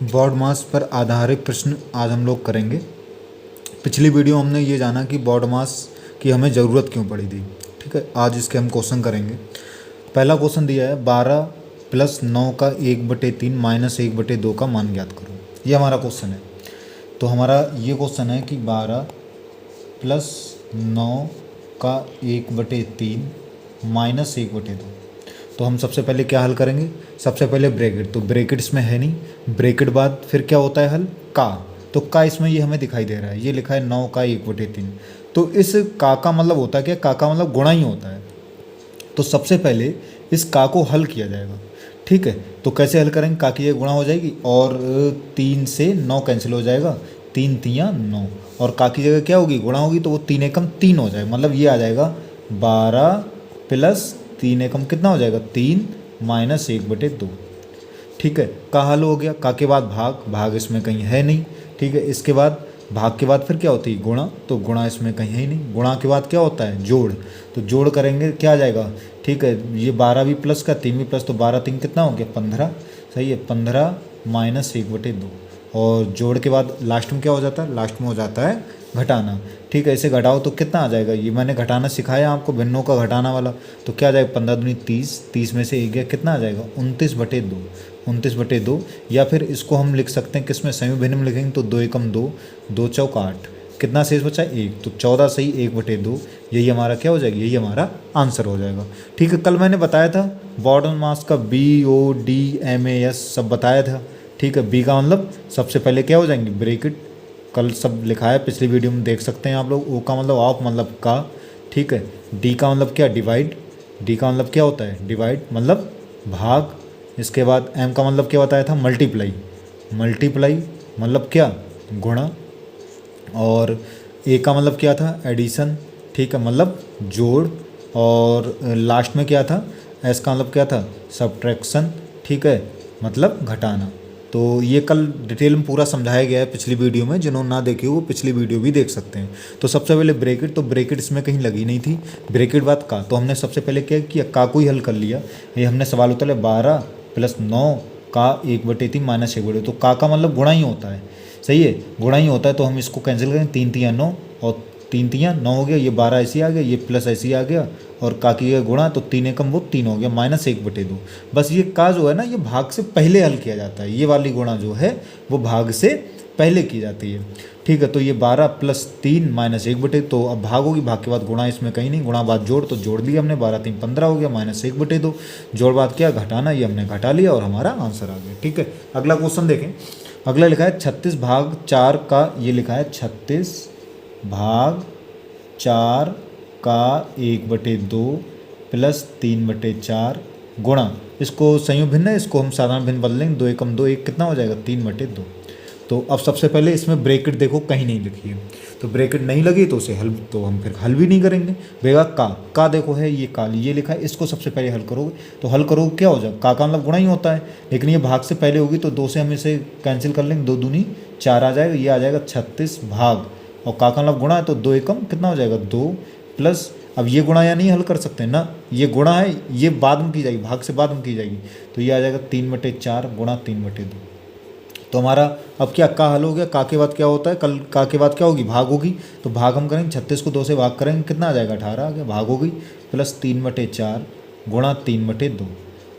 Baud मास पर आधारित प्रश्न आज हम लोग करेंगे। पिछली वीडियो हमने ये जाना कि बॉड मास की हमें ज़रूरत क्यों पड़ी थी। ठीक है, आज इसके हम क्वेश्चन करेंगे। पहला क्वेश्चन दिया है 12 + 9 का 1/3 - 1/2 का मान ज्ञात करो। ये हमारा क्वेश्चन है। तो हमारा ये क्वेश्चन है कि 12 + 9 का 1/3 - 1/2। तो हम सबसे पहले क्या हल करेंगे, सबसे पहले ब्रैकेट। तो ब्रैकेट इसमें है नहीं, ब्रैकेट बाद फिर क्या होता है हल, का। तो का इसमें ये हमें दिखाई दे रहा है, ये लिखा है 9 का 1/3। तो इस का मतलब होता है क्या, का मतलब गुणा ही होता है। तो सबसे पहले इस का को हल किया जाएगा। ठीक है, तो कैसे हल करेंगे, का की ये गुणा हो जाएगी और 3 से 9 कैंसिल हो जाएगा, 3 3 9, और का की जगह क्या होगी, गुणा होगी, तो वो 3 एकम 3 हो जाएगा। मतलब ये आ जाएगा 12 + 3 एकम कितना हो जाएगा, 3 - 1/2। ठीक है, का हल हो गया। का के बाद भाग, भाग इसमें कहीं है नहीं। ठीक है, इसके बाद भाग के बाद फिर क्या होती है, गुणा। तो गुणा इसमें कहीं है ही नहीं। गुणा के बाद क्या होता है, जोड़। तो जोड़ करेंगे क्या आ जाएगा, ठीक है, ये 12 भी प्लस का 3 भी प्लस, तो 12 3 कितना हो गया, 15। सही है, 15 - 1/2। और जोड़ के बाद लास्ट में क्या हो जाता है, लास्ट में हो जाता है घटाना। ठीक है, इसे घटाओ तो कितना आ जाएगा, ये मैंने घटाना सिखाया आपको, भिन्नों का घटाना वाला। तो क्या आ जाएगा, 15 दूनी 30, 30 में से 1 गया, कितना आ जाएगा, 29/2। 29/2। या फिर इसको हम लिख सकते हैं किसमें, संयुक्त भिन्न में लिखेंगे तो 2 एकम 2, 2 चौक 8, कितना शेष बचा 1, तो 14 सही 1/2। यही हमारा क्या हो जाएगा, यही हमारा आंसर हो जाएगा। ठीक है, कल मैंने बताया था बॉड मास का BOD MAS सब बताया था। ठीक है, बी का मतलब सबसे पहले क्या हो जाएंगे, ब्रैकेट, कल सब लिखा है, पिछली वीडियो में देख सकते हैं आप लोग। ओ का मतलब ऑफ मतलब का। ठीक है, डी का मतलब क्या, डिवाइड। डी का मतलब क्या होता है, डिवाइड मतलब भाग। इसके बाद एम का मतलब क्या बताया था, मल्टीप्लाई। मल्टीप्लाई मतलब क्या, गुणा। और ए का मतलब क्या था, एडिशन। ठीक है, मतलब जोड़। और लास्ट में क्या था, एस का मतलब क्या था, सब्ट्रैक्शन। ठीक है, मतलब घटाना। तो ये कल डिटेल में पूरा समझाया गया है पिछली वीडियो में, जिन्होंने ना देखी हो वो पिछली वीडियो भी देख सकते हैं। तो सबसे पहले ब्रैकेट, तो ब्रैकेट इसमें कहीं लगी नहीं थी। ब्रैकेट बाद का, तो हमने सबसे पहले क्या किया, का को ही हल कर लिया। ये हमने सवाल होता है 12 + 9 का 1/3 - 1/2। तो का मतलब गुणा ही होता है। सही है, गुणा ही होता है। तो हम इसको कैंसिल करें, 3 3 9, और 3 3 9 हो गया, ये 12 ऐसे आ गया, ये प्लस ऐसे ही आ गया, और का की गुणा, तो 3 एकम वो 3 हो गया, -1/2। बस ये का जो है ना, ये भाग से पहले हल किया जाता है। ये वाली गुणा जो है वो भाग से पहले की जाती है। ठीक है, तो ये 12 + 3 - 1/2। तो अब भाग होगी, भाग के बाद गुणा इसमें कहीं नहीं, गुणा बाद जोड़, तो जोड़ लिया हमने, 12 3 15 हो गया, -1/2। जोड़ बाद क्या, घटाना, ये हमने घटा लिया और हमारा आंसर आ गया। ठीक है, अगला क्वेश्चन देखें। अगला लिखा है 36 भाग 4 का, ये लिखा है 36 भाग 4 का 1/2 + 3/4 गुणा, इसको संयुक्त भिन्न है, इसको हम साधारण भिन्न बदल लेंगे, 2 एकम 2, 1 कितना हो जाएगा, 3/2। तो अब सबसे पहले इसमें ब्रैकेट देखो कहीं नहीं लिखी है, तो ब्रैकेट नहीं लगी तो उसे हल, तो हम फिर हल भी नहीं करेंगे। बेगा का देखो है, ये काली ये लिखा है, इसको सबसे पहले हल करोगे। तो हल करोगे क्या हो जाएगा, का मतलब गुणा ही होता है, लेकिन ये भाग से पहले होगी, तो 2 से हम इसे कैंसिल कर लेंगे, 2 दूनी 4 आ जाएगा, ये आ जाएगा 36 भाग, और का मतलब गुणा है, तो 2 एकम कितना हो जाएगा, 2 प्लस, अब ये गुणा या नहीं हल कर सकते ना, ये गुणा है, ये बाद में की जाएगी, भाग से बाद में की जाएगी, तो ये आ जाएगा 3/4 गुणा 3/2। तो हमारा अब क्या, का हल हो गया। का के बाद क्या होता है, कल का के बाद क्या होगी, भाग होगी। तो भाग हम करेंगे, 36 को 2 से भाग करेंगे, कितना आ जाएगा, 18 आ गया, भाग हो गई, प्लस 3/4 गुणा 3/2।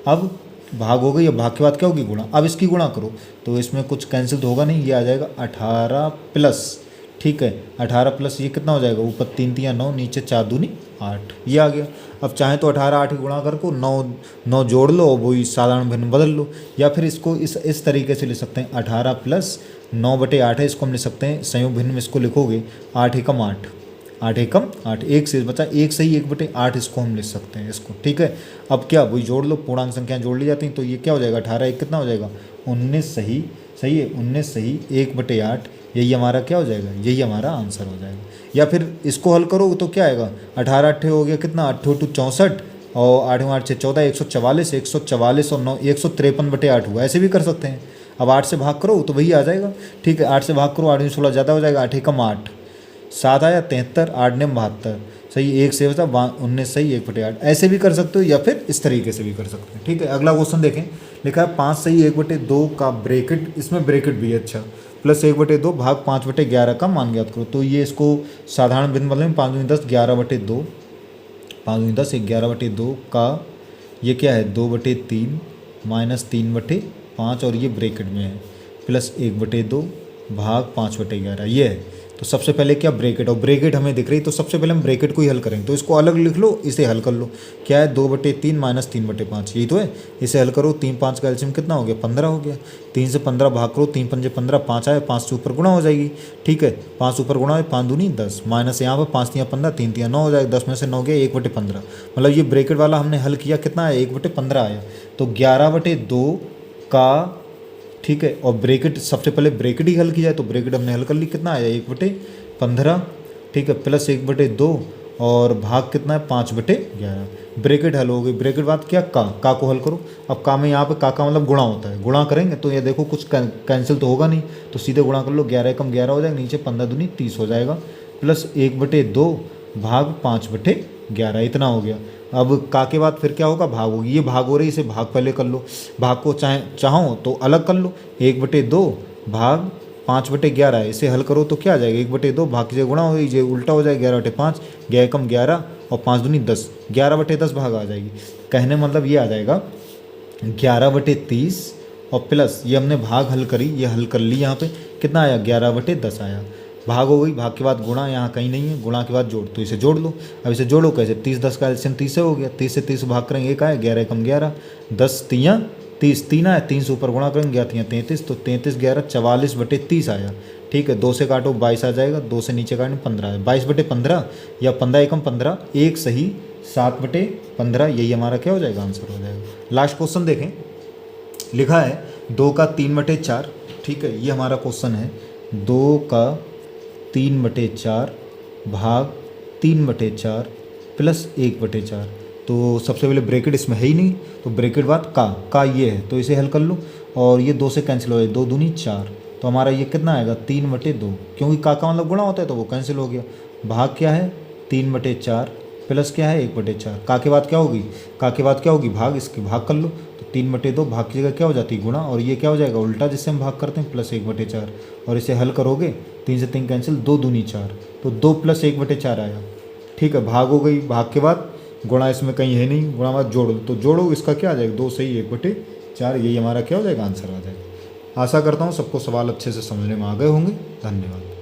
अब भाग हो गई, अब भाग के बाद क्या होगी, गुणा। अब इसकी गुणा करो, तो इसमें कुछ कैंसिल तो होगा नहीं, ये आ जाएगा 18 प्लस, ठीक है, 18 प्लस ये कितना हो जाएगा, ऊपर 3 3 9, नीचे 4 दूनी 8, ये आ गया। अब चाहे तो 18 8 गुणा कर को 9 9 जोड़ लो, वही साधारण भिन्न बदल लो, या फिर इसको इस तरीके से लिख सकते हैं, 18 + 9/8 है, इसको हम लिख सकते हैं संयुक्त भिन्न में, इसको लिखोगे 8 एकम 8, 8 एकम 8, एक शेष बचा, एक सही 1/8, इसको हम लिख सकते हैं इसको। ठीक है, अब क्या, वही जोड़ लो, पूर्णांक संख्या जोड़ ली जाती हैं, तो ये क्या हो जाएगा, 18 1 कितना हो जाएगा, 19 सही, सही है, 19 सही 1/8, यही हमारा क्या हो जाएगा, यही हमारा आंसर हो जाएगा। या फिर इसको हल करो तो क्या आएगा, 18 8 हो गया कितना, 8 2 64, और 8 8 6 14, 144, 144 और 9 153/8 हुआ, ऐसे भी कर सकते हैं। अब 8 से भाग करो तो वही आ जाएगा। ठीक है, 8 से भाग करो, 8 में 16 ज़्यादा हो जाएगा, 8 एकम 8, 7 आया 73, 8 ने 72, सही, एक से बचा 19 सही 1/8, ऐसे भी कर सकते हो, या फिर इस तरीके से भी कर सकते हैं। ठीक है, अगला क्वेश्चन देखें। लिखा है 5 सही 1/2 का ब्रैकेट, इसमें ब्रैकेट भी है अच्छा, प्लस 1/2 भाग 5/11 का मान ज्ञात करो। तो ये इसको साधारण बिंदु मतलब में 5 दूनी 10 11/2, 5 दूनी 10 11/2 का ये क्या है 2/3 माइनस 3/5 और ये ब्रैकेट में है प्लस 1/2 भाग 5/11 ये है। तो सबसे पहले क्या ब्रैकेट, और ब्रैकेट हमें दिख रही, तो सबसे पहले हम ब्रैकेट को ही हल करेंगे। तो इसको अलग लिख लो, इसे हल कर लो। क्या है 2/3 माइनस 3/5 यही तो है। इसे हल करो, 3 5 का एलसीएम कितना हो गया 15 हो गया। 3 से 15 भाग करो, 3 पंजे 15, 5 आए, 5 से ऊपर गुणा हो जाएगी। ठीक है 5 ऊपर गुणा है 5 दूनी 10 माइनस यहाँ पर 5 तियाँ 15 3 तियाँ 9 हो जाएगा। 10 में से 9 गया 1/15, मतलब ये ब्रैकेट वाला हमने हल किया कितना है 1/15 आया। तो 11/2 का ठीक है, और ब्रैकेट सबसे पहले ब्रैकेट ही हल की जाए, तो ब्रैकेट हमने हल कर ली कितना आया 1/15 ठीक है प्लस 1/2 और भाग कितना है 5/11। ब्रैकेट हल हो गई। ब्रैकेट बाद क्या का को हल करो। अब का में यहाँ पे का मतलब गुणा होता है, गुणा करेंगे तो ये देखो कुछ कैंसिल तो होगा नहीं, तो सीधे गुणा कर लो, 11 कम 11 हो जाएगा, नीचे 15 दूनी 30 हो जाएगा प्लस 1/2 भाग 5/11 इतना हो गया। अब का के बाद फिर क्या होगा भाग होगी, ये भाग हो रही, इसे भाग पहले कर लो, भाग को चाहो तो अलग कर लो। 1/2 भाग 5/11 है, इसे हल करो तो क्या आ जाएगा 1/2 भाग से गुणा हो ये उल्टा हो जाएगा 11/5, 11 कम 11 और 5 दूनी 10, 11/10 भाग आ जाएगी। कहने मतलब ये आ जाएगा 11/30 और प्लस ये हमने भाग हल करी, ये हल कर ली, यहाँ पे कितना आया 11/10 आया। भाग हो गई, भाग के बाद गुणा यहाँ कहीं नहीं है, गुणा के बाद जोड़, तो इसे जोड़ लो। अब इसे जोड़ो कैसे 30 10 का एलसीएम 30 हो गया, 30 से 30 भाग करेंगे एक आए 11 कम 11 10 तियाँ 30 3 आया, 3 से ऊपर गुणा करेंगे 11 तियाँ 33, तो 33 11 44/30 आया। ठीक है 2 से काटो 22 आ जाएगा, 2 से नीचे काटो 15 है 22/15 या 15 एकम 15 एक सही 7/15 यही हमारा क्या हो जाएगा आंसर हो जाएगा। लास्ट क्वेश्चन देखें, लिखा है 2 का 3/4 ठीक है, ये हमारा क्वेश्चन है 2 का 3/4 भाग 3/4 प्लस 1/4। तो सबसे पहले ब्रैकेट इसमें है ही नहीं, तो ब्रैकेट बाद का ये है, तो इसे हल कर लो और ये 2 से कैंसिल हो जाए 2 दूनी 4, तो हमारा ये कितना आएगा 3/2, क्योंकि का मतलब गुणा होता है तो वो कैंसिल हो गया। भाग क्या है 3/4 प्लस क्या है 1/4, का के बाद क्या होगी, का के बाद क्या होगी भाग, इसके भाग कर लो, तो 3/2 भाग की जगह क्या हो जाती है गुणा, और ये क्या हो जाएगा उल्टा जिससे हम भाग करते हैं प्लस 1/4, और इसे हल करोगे 3 से 3 कैंसिल 2 दूनी 4, तो 2 प्लस 1/4 आया। ठीक है भाग हो गई, भाग के बाद गुणा इसमें कहीं है नहीं, गुणा बाद जोड़ो, तो जोड़ो इसका क्या आ जाएगा 2 सही 1/4, यही हमारा क्या हो जाएगा आंसर आ जाएगा। आशा करता हूँ सबको सवाल अच्छे से समझने में आ गए होंगे। धन्यवाद।